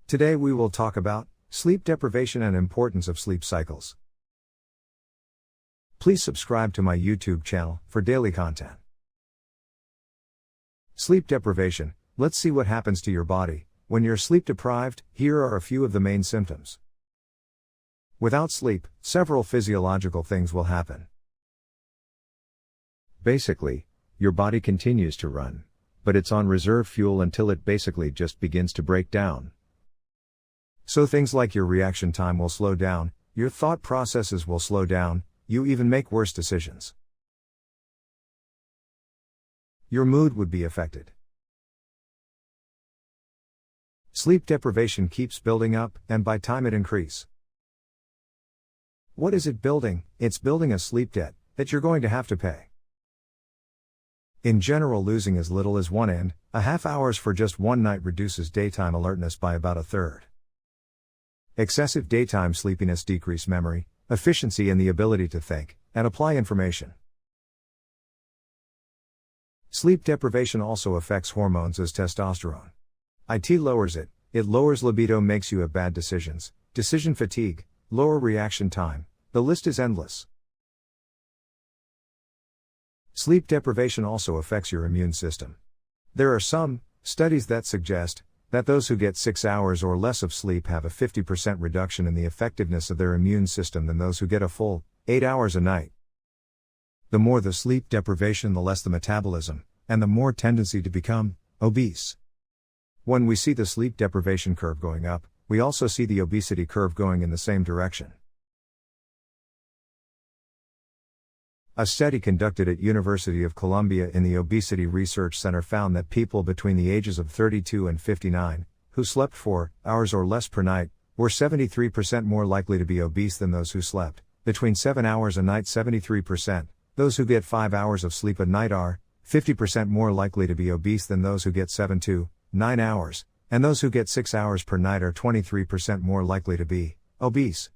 Today we will talk about sleep deprivation and importance of sleep cycles. Please subscribe to my YouTube channel for daily content. Sleep deprivation. Let's see what happens to your body when you're sleep deprived. Here are a few of the main symptoms. Without sleep, several physiological things will happen. Basically, your body continues to run, but it's on reserve fuel until it basically just begins to break down. So things like your reaction time will slow down, your thought processes will slow down, you even make worse decisions. Your mood would be affected. Sleep deprivation keeps building up, and by time it increase. What is it building? It's building a sleep debt that you're going to have to pay. In general, losing as little as 1.5 hours for just one night reduces daytime alertness by about 1/3. Excessive daytime sleepiness decreases memory, efficiency, and the ability to think and apply information. Sleep deprivation also affects hormones as testosterone. It lowers it. It lowers libido, makes you have bad decisions, decision fatigue, lower reaction time. The list is endless. Sleep deprivation also affects your immune system. There are some studies that suggest that those who get 6 hours or less of sleep have a 50% reduction in the effectiveness of their immune system than those who get a full 8 hours a night. The more the sleep deprivation, the less the metabolism, and the more tendency to become obese. When we see the sleep deprivation curve going up, we also see the obesity curve going in the same direction. A study conducted at University of Columbia in the Obesity Research Center found that people between the ages of 32 and 59, who slept 4 hours or less per night, were 73% more likely to be obese than those who slept between 7 hours a night. 73%. Those who get 5 hours of sleep a night are 50% more likely to be obese than those who get 7 to 9 hours, and those who get 6 hours per night are 23% more likely to be obese.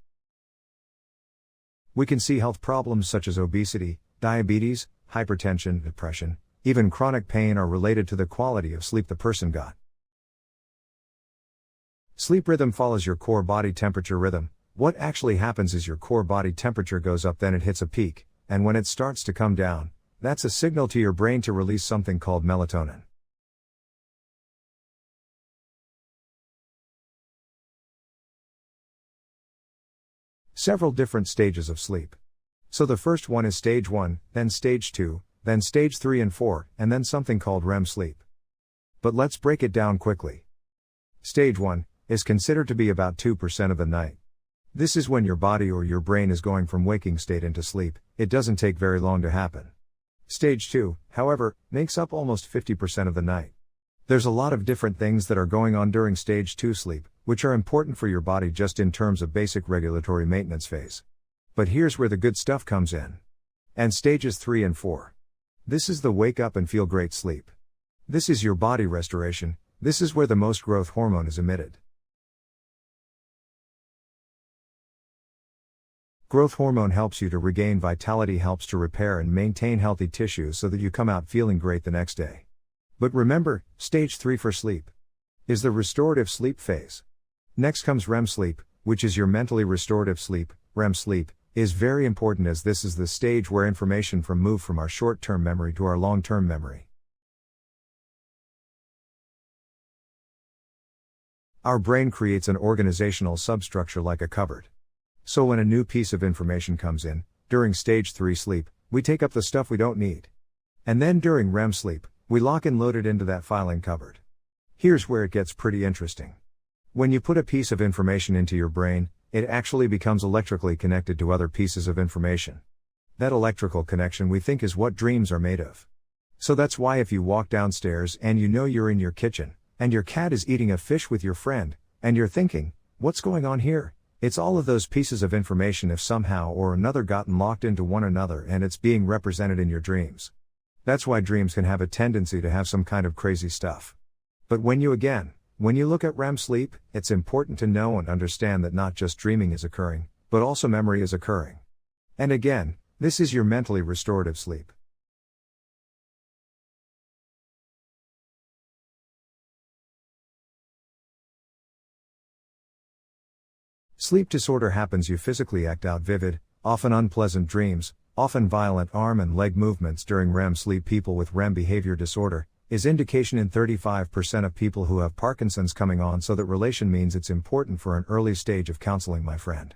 We can see health problems such as obesity, diabetes, hypertension, depression, even chronic pain are related to the quality of sleep the person got. Sleep rhythm follows your core body temperature rhythm. What actually happens is your core body temperature goes up, then it hits a peak, and when it starts to come down, that's a signal to your brain to release something called melatonin. Several different stages of sleep. So the first one is stage 1, then stage 2, then stage 3 and 4, and then something called REM sleep. But let's break it down quickly. Stage 1 is considered to be about 2% of the night. This is when your body or your brain is going from waking state into sleep. It doesn't take very long to happen. Stage 2, however, makes up almost 50% of the night. There's a lot of different things that are going on during stage 2 sleep, which are important for your body just in terms of basic regulatory maintenance phase. But here's where the good stuff comes in. And stages 3 and 4. This is the wake up and feel great sleep. This is your body restoration. This is where the most growth hormone is emitted. Growth hormone helps you to regain vitality, helps to repair and maintain healthy tissues so that you come out feeling great the next day. But remember, stage 3 for sleep is the restorative sleep phase. Next comes REM sleep, which is your mentally restorative sleep. REM sleep is very important as this is the stage where information move from our short-term memory to our long-term memory. Our brain creates an organizational substructure like a cupboard. So when a new piece of information comes in, during stage 3 sleep, we take up the stuff we don't need. And then during REM sleep, we lock and load it into that filing cupboard. Here's where it gets pretty interesting. When you put a piece of information into your brain, it actually becomes electrically connected to other pieces of information. That electrical connection we think is what dreams are made of. So that's why if you walk downstairs and you know you're in your kitchen, and your cat is eating a fish with your friend, and you're thinking, what's going on here? It's all of those pieces of information have somehow or another gotten locked into one another and it's being represented in your dreams. That's why dreams can have a tendency to have some kind of crazy stuff. But when you look at REM sleep, it's important to know and understand that not just dreaming is occurring, but also memory is occurring. And again, this is your mentally restorative sleep. Sleep disorder happens. You physically act out vivid, often unpleasant dreams, often violent arm and leg movements during REM sleep. People with REM behavior disorder is indication in 35% of people who have Parkinson's coming on, so that relation means it's important for an early stage of counseling, my friend.